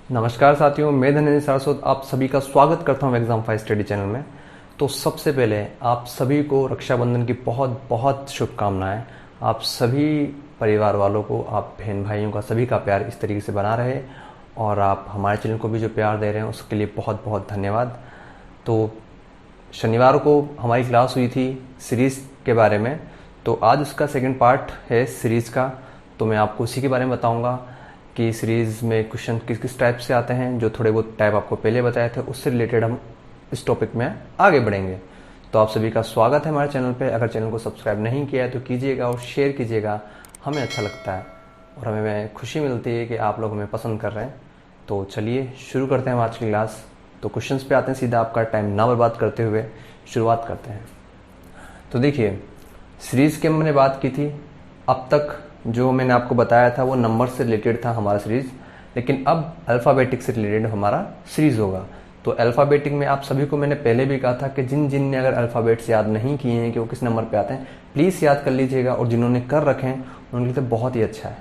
नमस्कार साथियों, मैं धनेन्द्र सारस्वत आप सभी का स्वागत करता हूं एग्जाम 5 स्टडी चैनल में। तो सबसे पहले आप सभी को रक्षाबंधन की बहुत बहुत शुभकामनाएं। आप सभी परिवार वालों को, आप बहन भाइयों का, सभी का प्यार इस तरीके से बना रहे और आप हमारे चैनल को भी जो प्यार दे रहे हैं उसके लिए बहुत बहुत धन्यवाद। तो शनिवार को हमारी क्लास हुई थी सीरीज़ के बारे में, तो आज उसका सेकंड पार्ट है सीरीज़ का। तो मैं आपको उसी के बारे में बताऊंगा कि सीरीज़ में क्वेश्चन किस किस टाइप से आते हैं। जो थोड़े बहुत टाइप आपको पहले बताए थे उससे रिलेटेड हम इस टॉपिक में आगे बढ़ेंगे। तो आप सभी का स्वागत है हमारे चैनल पे। अगर चैनल को सब्सक्राइब नहीं किया है तो कीजिएगा और शेयर कीजिएगा, हमें अच्छा लगता है और हमें खुशी मिलती है कि आप लोग हमें पसंद कर रहे हैं। तो चलिए शुरू करते हैं आज की क्लास। तो क्वेश्चंस पे आते हैं सीधा, आपका टाइम ना बर्बाद करते हुए शुरुआत करते हैं। तो देखिए, सीरीज़ की हमने बात की थी। अब तक जो मैंने आपको बताया था वो नंबर से रिलेटेड था हमारा सीरीज़, लेकिन अब अल्फ़ाबेटिक से रिलेटेड हमारा सीरीज़ होगा। तो अल्फ़ाबेटिक में आप सभी को मैंने पहले भी कहा था कि जिन ने अगर अल्फ़ाबेट्स याद नहीं किए हैं कि वो किस नंबर पे आते हैं, प्लीज़ याद कर लीजिएगा, और जिन्होंने कर रखे हैं उनके लिए तो बहुत ही अच्छा है।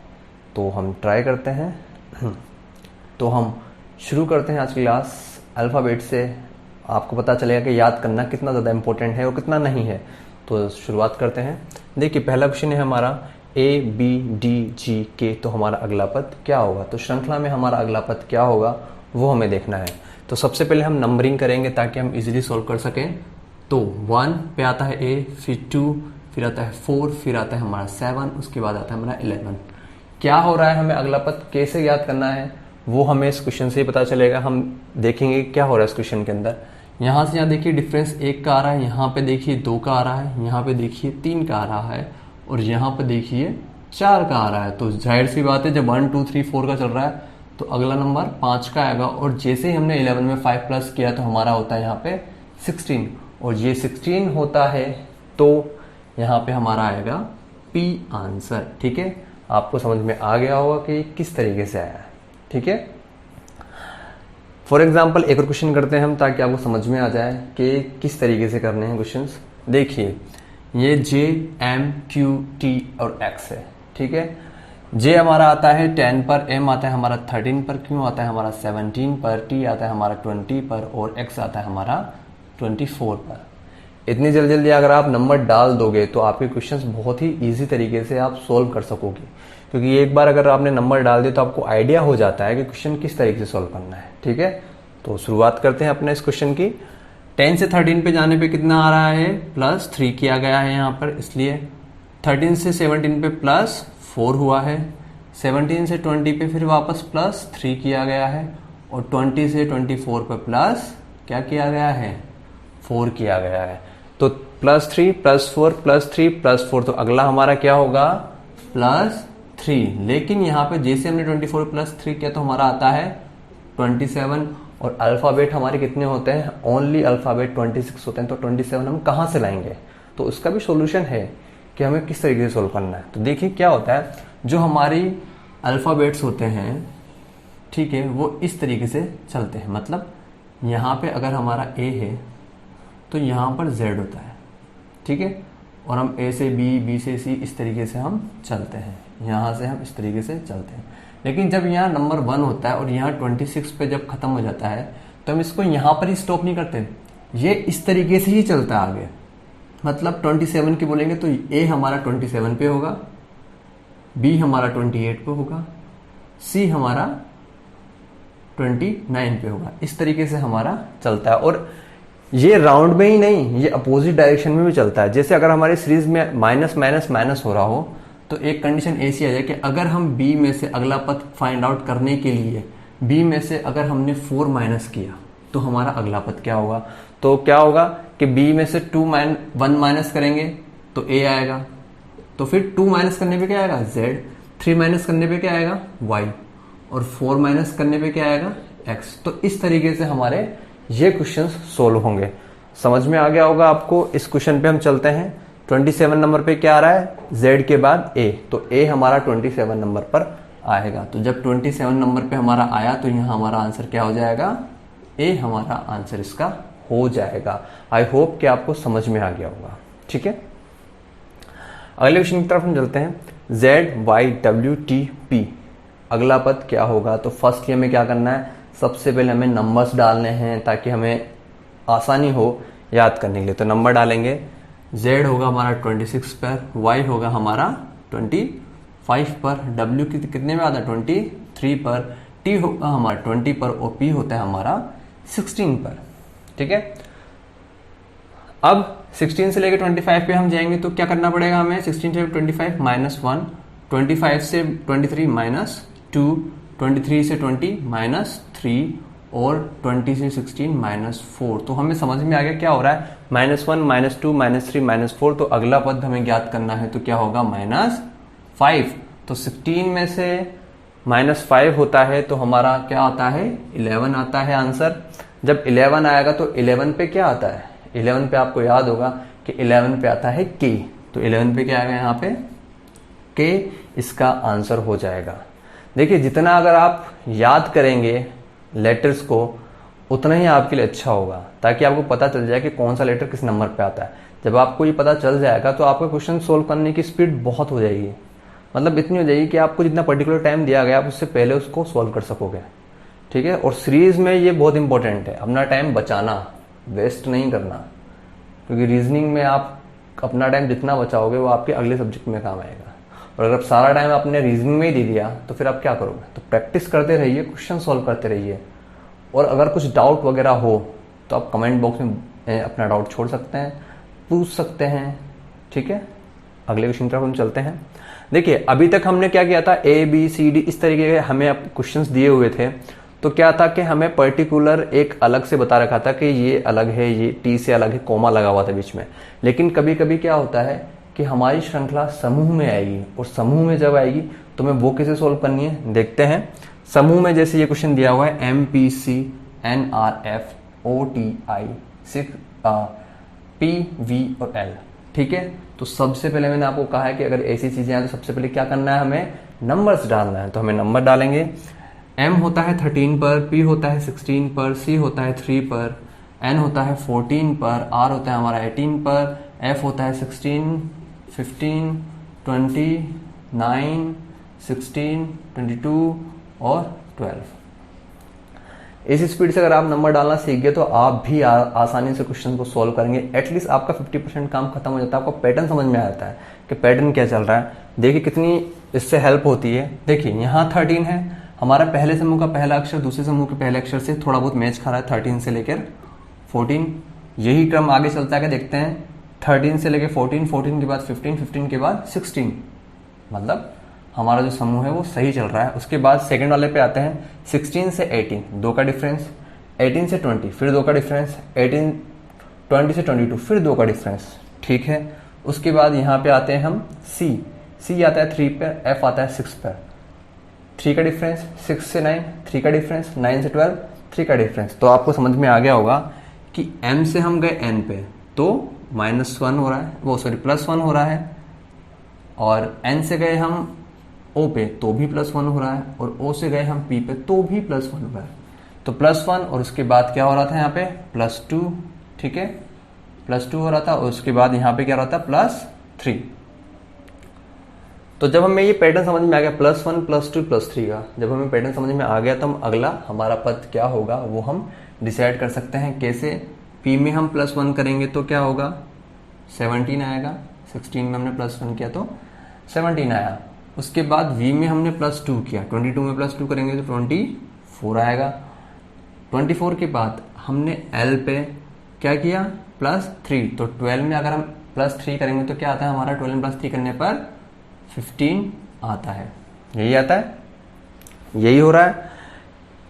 तो हम ट्राई करते हैं। तो हम शुरू करते हैं आज की क्लास अल्फ़ाबेट से। आपको पता चलेगा कि याद करना कितना ज़्यादा इंपॉर्टेंट है और कितना नहीं है। तो शुरुआत करते हैं। देखिए, पहला क्वेश्चन है हमारा ए बी डी जी के, तो हमारा अगला पद क्या होगा। तो श्रृंखला में हमारा अगला पद क्या होगा वो हमें देखना है। तो सबसे पहले हम नंबरिंग करेंगे ताकि हम इजीली सॉल्व कर सकें। तो 1 पे आता है ए, फिर 2, फिर आता है 4, फिर आता है हमारा 7, उसके बाद आता है हमारा 11। क्या हो रहा है, हमें अगला पद कैसे याद करना है वो हमें इस क्वेश्चन से ही पता चलेगा। हम देखेंगे क्या हो रहा है इस क्वेश्चन के अंदर। यहाँ से यहाँ देखिए डिफरेंस 1 का आ रहा है, यहाँ पे देखिए 2 का आ रहा है, यहाँ पे देखिए 3 का आ रहा है और यहाँ पे देखिए 4 का आ रहा है। तो जाहिर सी बात है, जब 1 2 3 4 का चल रहा है तो अगला नंबर 5 का आएगा। और जैसे ही हमने 11 में 5 प्लस किया तो हमारा होता है यहाँ पे 16, और ये 16 होता है तो यहाँ पे हमारा आएगा पी आंसर। ठीक है, आपको समझ में आ गया होगा कि किस तरीके से आया है। ठीक है, फॉर एग्जाम्पल एक और क्वेश्चन करते हैं हम ताकि आपको समझ में आ जाए कि किस तरीके से करने हैं क्वेश्चंस। देखिए, ये जे एम क्यू टी और एक्स है। ठीक है, जे हमारा आता है 10 पर, एम आता है हमारा 13 पर, क्यू आता है हमारा 17 पर, टी आता है हमारा 20 पर और एक्स आता है हमारा 24 पर। इतनी जल्दी जल्दी अगर आप नंबर डाल दोगे तो आपके क्वेश्चंस बहुत ही इजी तरीके से आप सोल्व कर सकोगे, क्योंकि एक बार अगर आपने नंबर डाल दिया तो आपको आइडिया हो जाता है कि क्वेश्चन किस तरीके से सोल्व करना है। ठीक है, तो शुरुआत करते हैं अपने इस क्वेश्चन की। 10 से 13 पे जाने पे कितना आ रहा है, +3 किया गया है यहाँ पर, इसलिए 13 से 17 पे +4 हुआ है। 17 से 20 पे फिर वापस +3 किया गया है और 20 से 24 पे क्या किया गया है, 4 किया गया है। तो +3 +4 +3 +4, तो अगला हमारा क्या होगा, +3। लेकिन यहाँ पे जैसे हमने 24 +3 किया तो हमारा आता है 27, और अल्फ़ाबेट हमारे कितने होते हैं, ओनली अल्फ़ाबेट 26 होते हैं। तो 27 हम कहाँ से लाएंगे, तो उसका भी सॉल्यूशन है कि हमें किस तरीके से सोल्व करना है। तो देखिए क्या होता है, जो हमारी अल्फ़ाबेट्स होते हैं, ठीक है, वो इस तरीके से चलते हैं। मतलब यहाँ पे अगर हमारा ए है तो यहाँ पर जेड होता है। ठीक है, और हम ए से बी, बी से सी, इस तरीके से हम चलते हैं। यहाँ से हम इस तरीके से चलते हैं। लेकिन जब यहाँ नंबर 1 होता है और यहाँ 26 पे जब खत्म हो जाता है तो हम इसको यहाँ पर ही स्टॉप नहीं करते, ये इस तरीके से ही चलता है आगे। मतलब 27 की बोलेंगे तो ए हमारा 27 पे होगा, बी हमारा 28 पे होगा, सी हमारा 29 पे होगा। इस तरीके से हमारा चलता है, और ये राउंड में ही नहीं, ये अपोजिट डायरेक्शन में भी चलता है। जैसे अगर हमारी सीरीज में माइनस माइनस माइनस हो रहा हो तो एक कंडीशन ऐसी आ जाए कि अगर हम बी में से अगला पद फाइंड आउट करने के लिए बी में से अगर हमने 4 माइनस किया तो हमारा अगला पद क्या होगा। तो क्या होगा कि बी में से 1 माइनस करेंगे तो ए आएगा, तो फिर 2 माइनस करने पे क्या आएगा, जेड, 3 माइनस करने पे क्या आएगा, वाई, और 4 माइनस करने पे क्या आएगा, एक्स। तो इस तरीके से हमारे ये क्वेश्चंस सोल्व होंगे। समझ में आ गया होगा आपको। इस क्वेश्चन पे हम चलते हैं। 27 नंबर पे क्या आ रहा है, z के बाद a, तो a हमारा 27 नंबर पर आएगा। तो जब 27 नंबर पे हमारा आया तो यहाँ हमारा आंसर क्या हो जाएगा, a हमारा आंसर इसका हो जाएगा। आई होप कि आपको समझ में आ गया होगा। ठीक है, अगले क्वेश्चन की तरफ हम चलते हैं। Z Y W T P, अगला पद क्या होगा। तो फर्स्टली हमें क्या करना है, सबसे पहले हमें नंबर्स डालने हैं ताकि हमें आसानी हो याद करने के लिए। तो नंबर डालेंगे, z होगा हमारा 26 पर, y होगा हमारा 25 पर, w कितने में आता है 23 पर, t होगा हमारा 20 पर और p होता है हमारा 16 पर। ठीक है, अब 16 से लेकर 25 पे हम जाएंगे तो क्या करना पड़ेगा हमें, 16 से 25 माइनस 1, 25 से 23 माइनस 2, 23 से 20 माइनस 3 और 20 से 16 माइनस 4। तो हमें समझ में आ गया क्या हो रहा है, -1 -2 -3 -4। तो अगला पद हमें ज्ञात करना है तो क्या होगा, -5। तो 16 में से -5 होता है तो हमारा क्या आता है, 11 आता है आंसर। जब 11 आएगा तो 11 पे क्या आता है, 11 पे आपको याद होगा कि 11 पे आता है k। तो 11 पे क्या आएगा यहाँ पे k, इसका आंसर हो जाएगा। देखिए जितना अगर आप याद करेंगे लेटर्स को उतना ही आपके लिए अच्छा होगा, ताकि आपको पता चल जाए कि कौन सा लेटर किस नंबर पे आता है। जब आपको ये पता चल जाएगा तो आपका क्वेश्चन सोल्व करने की स्पीड बहुत हो जाएगी, मतलब इतनी हो जाएगी कि आपको जितना पर्टिकुलर टाइम दिया गया आप उससे पहले उसको सोल्व कर सकोगे। ठीक है, और सीरीज में ये बहुत इंपॉर्टेंट है, अपना टाइम बचाना, वेस्ट नहीं करना, क्योंकि रीजनिंग में आप अपना टाइम जितना बचाओगे वो आपके अगले सब्जेक्ट में काम आएगा। और अगर आप सारा टाइम आपने रीजनिंग में ही दे दिया तो फिर आप क्या करोगे। तो प्रैक्टिस करते रहिए, क्वेश्चन सॉल्व करते रहिए, और अगर कुछ डाउट वगैरह हो तो आप कमेंट बॉक्स में अपना डाउट छोड़ सकते हैं, पूछ सकते हैं। ठीक है, अगले क्वेश्चन की तरफ हम चलते हैं। देखिए अभी तक हमने क्या किया था, ए बी सी डी इस तरीके के हमें क्वेश्चंस दिए हुए थे। तो क्या था कि हमें पर्टिकुलर एक अलग से बता रखा था कि ये अलग है, ये टी से अलग है, कोमा लगा हुआ था बीच में। लेकिन कभी कभी क्या होता है कि हमारी श्रृंखला समूह में आएगी, और समूह में जब आएगी तो हमें वो कैसे सोल्व करनी है देखते हैं। समूह में जैसे ये क्वेश्चन दिया हुआ है MPC NRF OTI 6 PV और L। ठीक है, तो सबसे पहले मैंने आपको कहा है कि अगर ऐसी चीजें आए तो सबसे पहले क्या करना है, हमें नंबर्स डालना है। तो हमें नंबर डालेंगे, M होता है 13 पर, P होता है 16 पर, C होता है 3 पर, N होता है 14 पर, R होता है हमारा 18 पर, F होता है 16, 15, 20, 9, 16, 22 और 12। इस स्पीड से अगर आप नंबर डालना सीख गए तो आप भी आसानी से क्वेश्चन को सॉल्व करेंगे। एटलीस्ट आपका 50% काम खत्म हो जाता है, आपको पैटर्न समझ में आ जाता है कि पैटर्न क्या चल रहा है। देखिए कितनी इससे हेल्प होती है। देखिए यहाँ 13 है, हमारा पहले समूह का पहला अक्षर दूसरे समूह के पहले अक्षर से थोड़ा बहुत मैच खा रहा है, 13 से लेकर 14। यही क्रम आगे चलता है, देखते हैं 13 से लेकर 14, 14 के बाद 15, 15 के बाद 16, मतलब हमारा जो समूह है वो सही चल रहा है। उसके बाद सेकंड वाले पे आते हैं, 16 से 18 2 का डिफरेंस, 18 से 20 फिर 2 का डिफरेंस, 20 से 22 फिर 2 का डिफरेंस। ठीक है, उसके बाद यहाँ पे आते हैं हम सी आता है 3 पर, एफ आता है 6 पर, 3 का डिफरेंस, 6 से 9 3 का डिफरेंस, 9 से 12 3 का डिफरेंस। तो आपको समझ में आ गया होगा कि एम से हम गए एन पे तो -1 हो रहा है, वो सॉरी +1 हो रहा है, और एन से गए हम ओ पे तो भी +1 हो रहा है, और ओ से गए हम पी पे तो भी +1 हो रहा है। तो +1 और उसके बाद क्या हो रहा था यहाँ पे +2। ठीक है, +2 हो रहा था, और उसके बाद यहाँ पे क्या हो रहा था +3। तो जब हमें ये पैटर्न समझ में आ गया +1 +2 +3 का, जब हमें पैटर्न समझ में आ गया तो हम अगला हमारा पद क्या होगा वो हम डिसाइड कर सकते हैं। कैसे, पी में हम +1 करेंगे तो क्या होगा 17 आएगा, 16 में हमने +1 किया तो 17 आया। उसके बाद V में हमने +2 किया, 22 में +2 करेंगे तो 24 आएगा। 24 के बाद हमने L पे क्या किया +3, तो 12 में अगर हम +3 करेंगे तो क्या आता है हमारा, 12 में +3 करने पर 15 आता है। यही आता है, यही हो रहा है।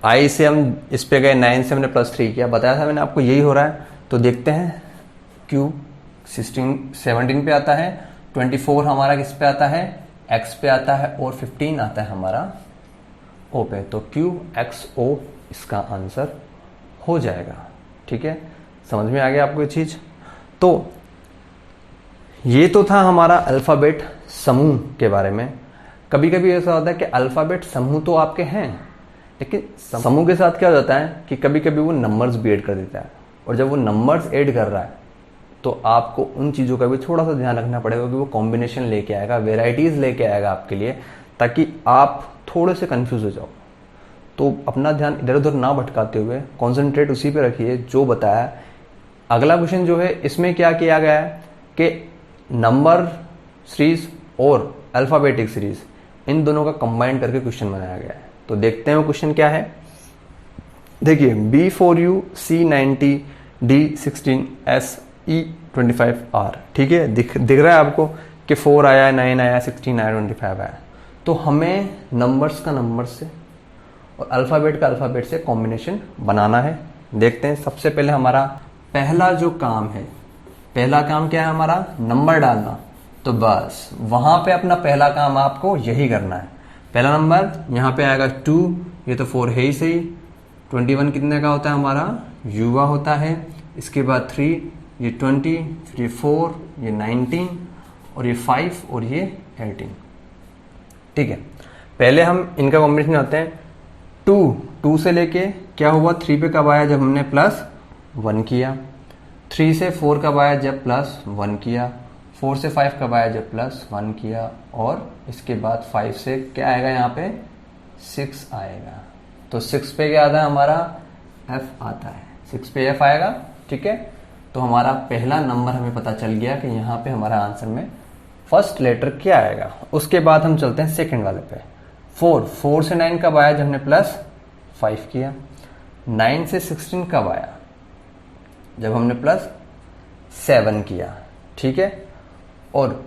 I से हम इस पे गए, 9 से हमने +3 किया, बताया था मैंने आपको यही हो रहा है। तो देखते हैं Q 17 पे आता है, 24 हमारा किस पे आता है X पे आता है, और 15 आता है हमारा O पे। तो QXO इसका आंसर हो जाएगा। ठीक है, समझ में आ गया आपको ये चीज। तो ये तो था हमारा अल्फाबेट समूह के बारे में। कभी कभी ऐसा होता है कि अल्फाबेट समूह तो आपके हैं, लेकिन समूह के साथ क्या हो जाता है कि कभी कभी वो नंबर्स भी ऐड कर देता है, और जब वो नंबर्स ऐड कर रहा है तो आपको उन चीज़ों का भी थोड़ा सा ध्यान रखना पड़ेगा कि वो कॉम्बिनेशन लेके आएगा, वेराइटीज़ लेके आएगा आपके लिए, ताकि आप थोड़े से कंफ्यूज हो जाओ। तो अपना ध्यान इधर उधर ना भटकाते हुए कॉन्सेंट्रेट उसी पे रखिए जो बताया। अगला क्वेश्चन जो है इसमें क्या किया गया है कि नंबर सीरीज और अल्फाबेटिक सीरीज इन दोनों का कंबाइन करके क्वेश्चन बनाया गया है। तो देखते हैं वो क्वेश्चन क्या है। देखिए B4U C90 D16 SE25 R, ठीक है, दिख रहा है आपको कि 4 आया, 9 आया, 16 आया, 25 आया। तो हमें नंबर्स का नंबर से और अल्फाबेट का अल्फाबेट से कॉम्बिनेशन बनाना है। देखते हैं। सबसे पहले हमारा पहला जो काम है, पहला काम क्या है हमारा, नंबर डालना। तो बस वहां पे अपना पहला काम आपको यही करना है। पहला नंबर यहाँ पे आएगा 2, ये तो 4 है ही सही। 21 कितने का होता है हमारा, युवा होता है। इसके बाद 3, ये 20, फिर ये 4, ये 19 और ये 5 और ये 18, ठीक है। पहले हम इनका कॉम्बिनेशन होते हैं 2 से लेके क्या हुआ 3 पे कब आया, जब हमने +1 किया। 3 से 4 कब आया, जब +1 किया। 4 से 5 कब आया, जब +1 किया। और इसके बाद 5 से क्या आएगा, यहाँ पे 6 आएगा। तो 6 पे क्या आता है हमारा, F आता है। 6 पे F आएगा, ठीक है। तो हमारा पहला नंबर हमें पता चल गया कि यहाँ पे हमारा आंसर में फर्स्ट लेटर क्या आएगा। उसके बाद हम चलते हैं सेकंड वाले पे। 4 से 9 कब आया, जब हमने +5 किया। 9 से 16 कब आया, जब हमने +7 किया, ठीक है। और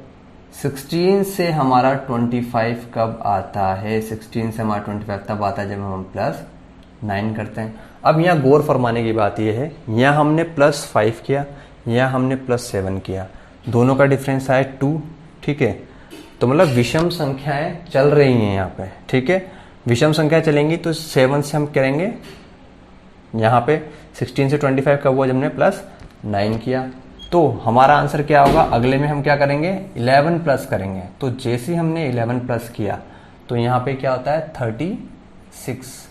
16 से हमारा 25 कब आता है, 16 से हमारा 25 तब आता है जब हम +9 करते हैं। अब यहाँ गौर फरमाने की बात यह है, यहाँ हमने +5 किया, यहाँ हमने +7 किया, दोनों का डिफरेंस आया 2, ठीक है। तो मतलब विषम संख्याएं चल रही हैं यहाँ पे, ठीक है। विषम संख्याएं चलेंगी तो 7 से हम करेंगे, यहाँ पे 16 से 25 कब हुआ, जब हमने +9 किया। तो हमारा आंसर क्या होगा, अगले में हम क्या करेंगे, 11 प्लस करेंगे। तो जैसे हमने 11 प्लस किया तो यहाँ पे क्या होता है 36,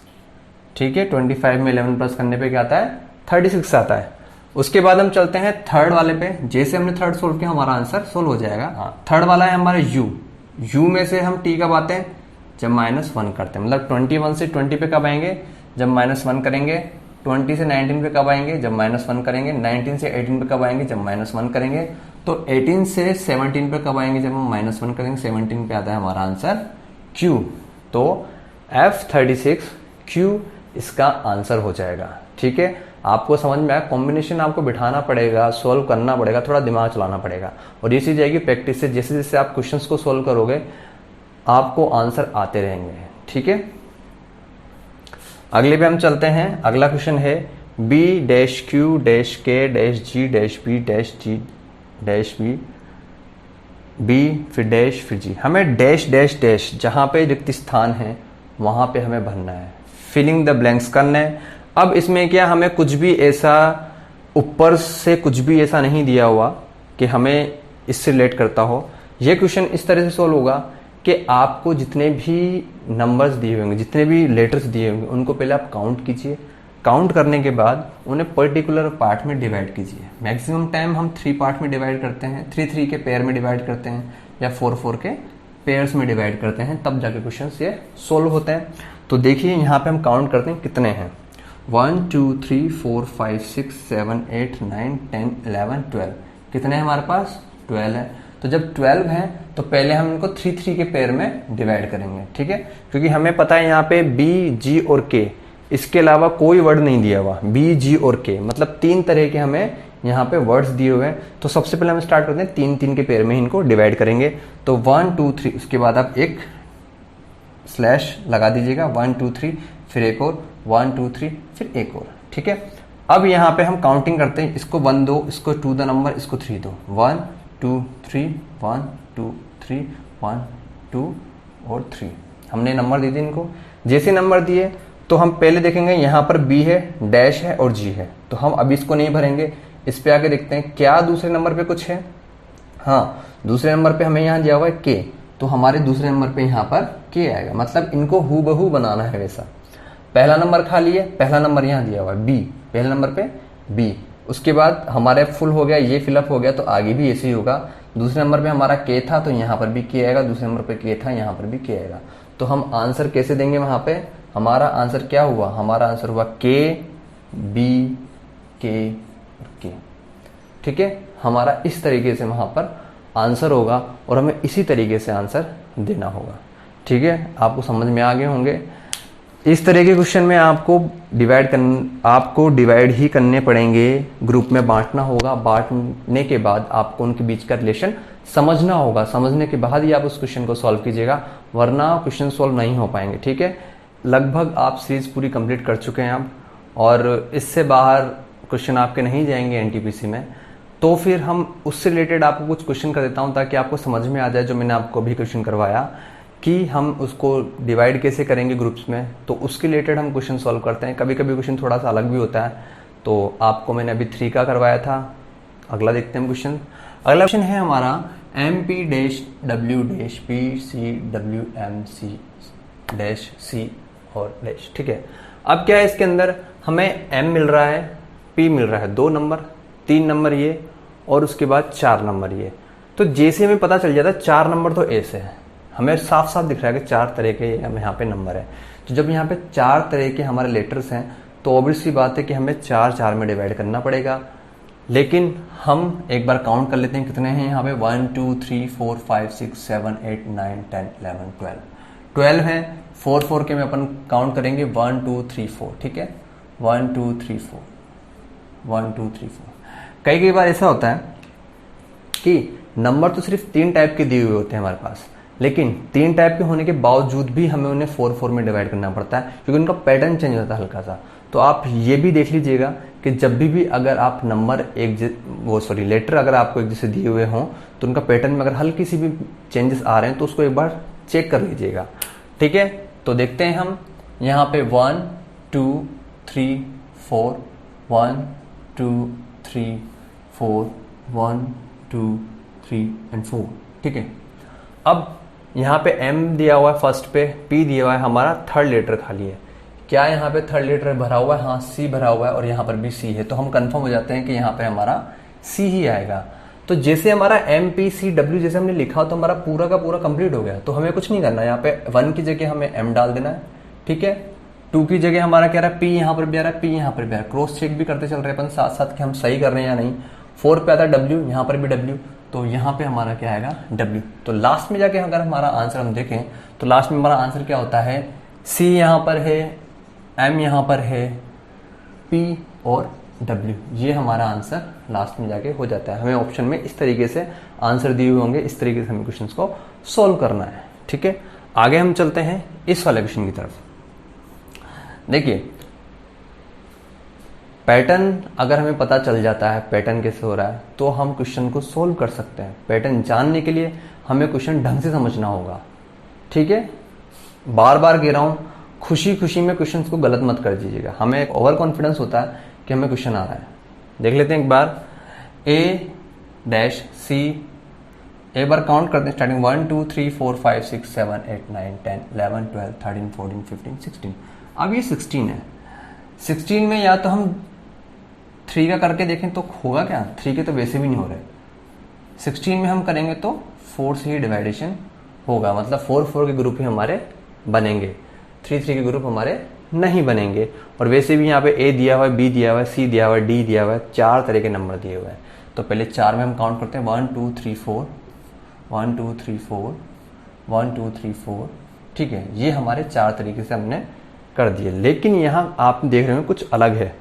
ठीक है। 25 में 11 प्लस करने पे क्या आता है 36 आता है। उसके बाद हम चलते हैं थर्ड वाले पे। जैसे हमने थर्ड सोल्व किया हमारा आंसर सोल्व हो जाएगा। हाँ, थर्ड वाला है हमारा यू में से हम टी कब आते हैं, जब -1 करते हैं। मतलब 21 से 20 पे कब आएंगे, जब -1 करेंगे। 20 से 19 पे कब आएंगे, जब -1 करेंगे। 19 से 18 पे कब आएंगे, जब -1 करेंगे। तो 18 से 17 पे कब आएंगे, जब हम -1 करेंगे। 17 पे आता है हमारा आंसर Q। तो F36 Q इसका आंसर हो जाएगा, ठीक है। आपको समझ में आया, कॉम्बिनेशन आपको बिठाना पड़ेगा, सोल्व करना पड़ेगा, थोड़ा दिमाग चलाना पड़ेगा। और ये चीज आएगी प्रैक्टिस से। जैसे जैसे आप क्वेश्चंस को सोल्व करोगे आपको आंसर आते रहेंगे, ठीक है। अगले पे हम चलते हैं। अगला क्वेश्चन है B-Q-K-G-B-G-B फिर डैश फिर जी। हमें डैश डैश डैश जहां पे रिक्त स्थान है वहां पे हमें भरना है, फिलिंग द ब्लैंक्स करना है। अब इसमें क्या, हमें कुछ भी ऐसा ऊपर से कुछ भी ऐसा नहीं दिया हुआ कि हमें इससे रिलेट करता हो। यह क्वेश्चन इस तरह से सोल्व होगा कि आपको जितने भी नंबर्स दिए होंगे, जितने भी लेटर्स दिए होंगे, उनको पहले आप काउंट कीजिए। काउंट करने के बाद उन्हें पर्टिकुलर पार्ट में डिवाइड कीजिए। मैक्सिमम टाइम हम 3 पार्ट में डिवाइड करते हैं, 3 के पेयर में डिवाइड करते हैं या 4 के पेयर्स में डिवाइड करते हैं, तब जाके क्वेश्चन ये सोल्व होते हैं। तो देखिए यहाँ पे हम काउंट करते हैं कितने हैं। 1 2 3 4 5 6 7 8 9 10 11 12। कितने हैं हमारे पास, 12 है। तो जब 12 है तो पहले हम इनको 3 के पेयर में डिवाइड करेंगे, ठीक है। क्योंकि हमें पता है यहाँ पे B, G और K, इसके अलावा कोई वर्ड नहीं दिया हुआ। B, G और K मतलब 3 तरह के हमें यहाँ पे वर्ड्स दिए हुए हैं। तो सबसे पहले हम स्टार्ट करते हैं 3 के पेयर में इनको डिवाइड करेंगे। तो 1 2 3, उसके बाद आप एक स्लैश लगा दीजिएगा। 1 2 3, फिर एक और 1 2 3, फिर एक और, ठीक है। अब यहाँ पे हम काउंटिंग करते हैं। इसको 1 दो, इसको 2 द नंबर, इसको 3 दो। 1 2 3 1 2 3 1 2 और 3 हमने नंबर दे दिए इनको। जैसे नंबर दिए तो हम पहले देखेंगे यहाँ पर B है, डैश है और G है। तो हम अभी इसको नहीं भरेंगे, इस पे आके देखते हैं क्या दूसरे नंबर पे कुछ है। हाँ, दूसरे नंबर पे हमें यहाँ दिया हुआ है K, तो हमारे दूसरे नंबर पे यहाँ पर K आएगा। मतलब इनको हूबहू बनाना है वैसा। पहला नंबर खाली है, पहला नंबर यहाँ दिया हुआ है B, पहले नंबर पे B। उसके बाद हमारे फुल हो गया, ये फिलअप हो गया, तो आगे भी ऐसे ही होगा। दूसरे नंबर पे हमारा K था तो यहाँ पर भी K आएगा, दूसरे नंबर पे K था यहाँ पर भी K आएगा। तो हम आंसर कैसे देंगे वहां पे? हमारा आंसर क्या हुआ? हमारा आंसर हुआ के, बी, के और के। ठीक है, हमारा इस तरीके से वहां पर आंसर होगा और हमें इसी तरीके से आंसर देना होगा। ठीक है, आपको समझ में आ गए होंगे। इस तरह के क्वेश्चन में आपको डिवाइड ही करने पड़ेंगे, ग्रुप में बांटना होगा। बांटने के बाद आपको उनके बीच का रिलेशन समझना होगा। समझने के बाद ही आप उस क्वेश्चन को सॉल्व कीजिएगा, वरना क्वेश्चन सॉल्व नहीं हो पाएंगे। ठीक है, लगभग आप सीरीज पूरी कंप्लीट कर चुके हैं आप, और इससे बाहर क्वेश्चन आपके नहीं जाएंगे एनटीपीसी में। तो फिर हम उससे रिलेटेड आपको कुछ क्वेश्चन कर देता हूं ताकि आपको समझ में आ जाए, जो मैंने आपको अभी क्वेश्चन करवाया कि हम उसको डिवाइड कैसे करेंगे ग्रुप्स में। तो उसके रिलेटेड हम क्वेश्चन सॉल्व करते हैं। कभी कभी क्वेश्चन थोड़ा सा अलग भी होता है। तो आपको मैंने अभी 3 का करवाया था। अगला देखते हैं क्वेश्चन। अगला क्वेश्चन है हमारा MP-W-PC-WM-C -C और डैश। ठीक है, अब क्या है इसके अंदर? हमें M मिल रहा है, P मिल रहा है 2 नंबर, 3 नंबर ये, और उसके बाद 4 नंबर ये। तो जैसे हमें पता चल जाता है 4 नंबर तो ऐसे है, हमें साफ साफ दिख रहा है कि 4 तरह के यहाँ पे नंबर है। तो जब यहाँ पे 4 तरह के हमारे लेटर्स हैं तो ऑब्वियस सी बात है कि हमें 4 में डिवाइड करना पड़ेगा। लेकिन हम एक बार काउंट कर लेते हैं कितने हैं यहाँ पे। 1 2 3 4 5 6 7 8 9 10 11 12 हैं। 4 के में अपन काउंट करेंगे 1 2 3 4। ठीक है, 1 2 3 4 1 2 3 4। कई बार ऐसा होता है कि नंबर तो सिर्फ 3 टाइप के दिए हुए होते हैं हमारे पास, लेकिन 3 टाइप के होने के बावजूद भी हमें उन्हें 4 में डिवाइड करना पड़ता है, क्योंकि उनका पैटर्न चेंज होता है हल्का सा। तो आप ये भी देख लीजिएगा कि जब भी अगर आप नंबर लेटर अगर आपको एक जैसे दिए हुए हों तो उनका पैटर्न में अगर हल्की सी भी चेंजेस आ रहे हैं तो उसको एक बार चेक कर लीजिएगा। ठीक है, तो देखते हैं हम यहाँ पे 1 2 3 4 1 2 3 4 1 2 3 एंड 4। ठीक है, अब यहाँ पे M दिया हुआ है फर्स्ट पे, P दिया हुआ है, हमारा थर्ड लेटर खाली है। क्या यहाँ पे थर्ड लेटर भरा हुआ है? हाँ, C भरा हुआ है, और यहाँ पर भी C है। तो हम कंफर्म हो जाते हैं कि यहाँ पे हमारा C ही आएगा। तो जैसे हमारा MPCW जैसे हमने लिखा तो हमारा पूरा का पूरा कंप्लीट हो गया। तो हमें कुछ नहीं करना, यहाँ पे 1 की जगह हमें M डाल देना है। ठीक है, 2 की जगह हमारा क्या रहा है? P यहाँ पर भी आ रहा है, P यहाँ पर भी आ रहा है। क्रॉस चेक भी करते चल रहे हैं अपन साथ साथ कि हम सही कर रहे हैं या नहीं। 4 पे आता है W, यहाँ पर भी W, तो यहाँ पे हमारा क्या आएगा? W। तो लास्ट में जाके अगर हमारा आंसर हम देखें तो लास्ट में हमारा आंसर क्या होता है? C यहाँ पर है, M यहाँ पर है, P और W, ये हमारा आंसर लास्ट में जाके हो जाता है। हमें ऑप्शन में इस तरीके से आंसर दिए हुए होंगे, इस तरीके से हमें क्वेश्चंस को सॉल्व करना है। ठीक है, आगे हम चलते हैं इस वाले क्वेश्चन की तरफ। देखिए, पैटर्न अगर हमें पता चल जाता है पैटर्न कैसे हो रहा है तो हम क्वेश्चन को सोल्व कर सकते हैं। पैटर्न जानने के लिए हमें क्वेश्चन ढंग से समझना होगा। ठीक है, बार बार कह रहा हूं, खुशी खुशी में क्वेश्चन को गलत मत कर दीजिएगा। हमें एक ओवर कॉन्फिडेंस होता है कि हमें क्वेश्चन आ रहा है। देख लेते हैं एक बार, A-C, एक बार काउंट करते हैं स्टार्टिंग 1 2 3 4 5 6 7 8 9 10 11 12 13 14 15 16। अब ये 16 है। 16 में या तो हम 3 का करके देखें तो होगा क्या? 3 के तो वैसे भी नहीं हो रहे। 16 में हम करेंगे तो 4 से ही डिवाइडेशन होगा, मतलब 4 के ग्रुप ही हमारे बनेंगे, 3 के ग्रुप हमारे नहीं बनेंगे। और वैसे भी यहाँ पे A दिया हुआ है, B दिया हुआ है, C दिया हुआ है, D दिया हुआ है, 4 तरह के नंबर दिए हुए हैं। तो पहले 4 में हम काउंट करते हैं 1 2 3 4 1 2 3 4 1 2 3 4। ठीक है, ये हमारे 4 तरीके से हमने कर दिए। लेकिन यहाँ आप देख रहे हो कुछ अलग है।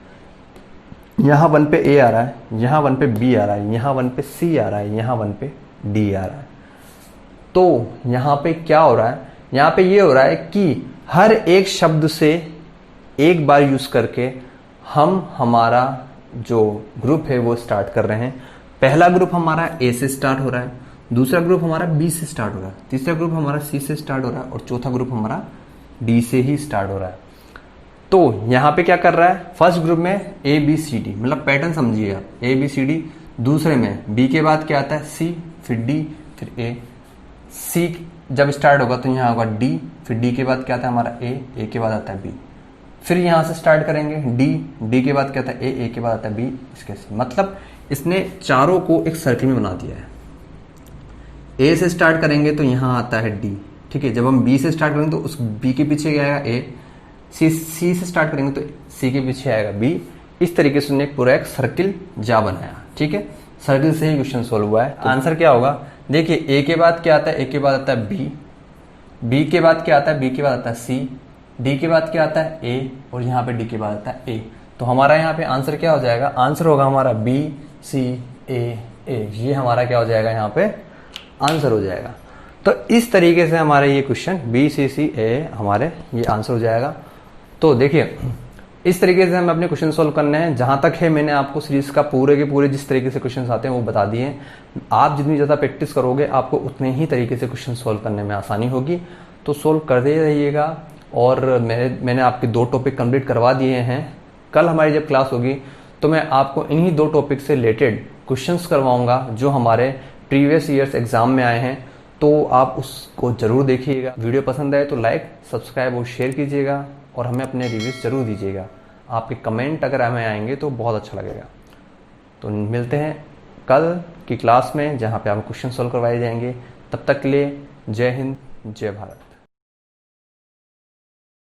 यहाँ 1 पे A आ रहा है, यहाँ 1 पे B आ रहा है, यहाँ 1 पे C आ रहा है, यहाँ 1 पे D आ रहा है। तो यहाँ पे क्या हो रहा है? यहाँ पे ये हो रहा है कि हर एक शब्द से एक बार यूज करके हम हमारा जो ग्रुप है वो स्टार्ट कर रहे हैं। पहला ग्रुप हमारा A से स्टार्ट हो रहा है, दूसरा ग्रुप हमारा B से स्टार्ट हो रहा है, तीसरा ग्रुप हमारा C से स्टार्ट हो रहा है और चौथा ग्रुप हमारा D से ही स्टार्ट हो रहा है। तो यहाँ पे क्या कर रहा है? फर्स्ट ग्रुप में ABCD, मतलब पैटर्न समझिएगा, ABCD। दूसरे में B के बाद क्या आता है? C, फिर D, फिर A। C जब स्टार्ट होगा तो यहाँ होगा D, फिर D के बाद क्या आता है हमारा A के बाद आता है B। फिर यहाँ से स्टार्ट करेंगे D के बाद क्या आता है A के बाद आता है B, इसके से। मतलब इसने चारों को एक सर्किल में बना दिया है। A से स्टार्ट करेंगे तो यहाँ आता है D, ठीक है, जब हम बी से स्टार्ट करेंगे तो उस बी के पीछे क्या आएगा ए, सी से स्टार्ट करेंगे तो सी के पीछे आएगा बी। इस तरीके से उन्होंने पूरा एक सर्किल जा बनाया। ठीक है, सर्किल से ही क्वेश्चन सोल्व हुआ है। तो आंसर क्या होगा, देखिए ए के बाद क्या आता है, ए के बाद आता है बी, बी के बाद क्या आता है, बी के बाद आता है सी, डी के बाद क्या आता है ए, और यहाँ पे डी के बाद आता है ए। तो हमारा यहाँ पे आंसर क्या हो जाएगा, आंसर होगा हमारा बी सी ए ए, ये हमारा क्या हो जाएगा, यहाँ पे आंसर हो जाएगा। तो इस तरीके से हमारे ये क्वेश्चन बी सी सी ए हमारे ये आंसर हो जाएगा। तो देखिए इस तरीके से हमें अपने क्वेश्चन सोल्व करने हैं। जहां तक है मैंने आपको सीरीज का पूरे के पूरे जिस तरीके से क्वेश्चन आते हैं वो बता दिए। आप जितनी ज़्यादा प्रैक्टिस करोगे आपको उतने ही तरीके से क्वेश्चन सोल्व करने में आसानी होगी। तो सोल्व करते ही रहिएगा। और मैंने आपके 2 टॉपिक कंप्लीट करवा दिए हैं। कल हमारी जब क्लास होगी तो मैं आपको इन्हीं 2 टॉपिक से रिलेटेड क्वेश्चंस करवाऊंगा जो हमारे प्रीवियस ईयर्स एग्जाम में आए हैं। तो आप उसको जरूर देखिएगा। वीडियो पसंद आए तो लाइक सब्सक्राइब और शेयर कीजिएगा और हमें अपने रिव्यूज जरूर दीजिएगा। आपके कमेंट अगर हमें आएंगे तो बहुत अच्छा लगेगा। तो मिलते हैं कल की क्लास में जहाँ पे आपको क्वेश्चन सोल्व करवाए जाएंगे। तब तक के लिए जय हिंद जय भारत।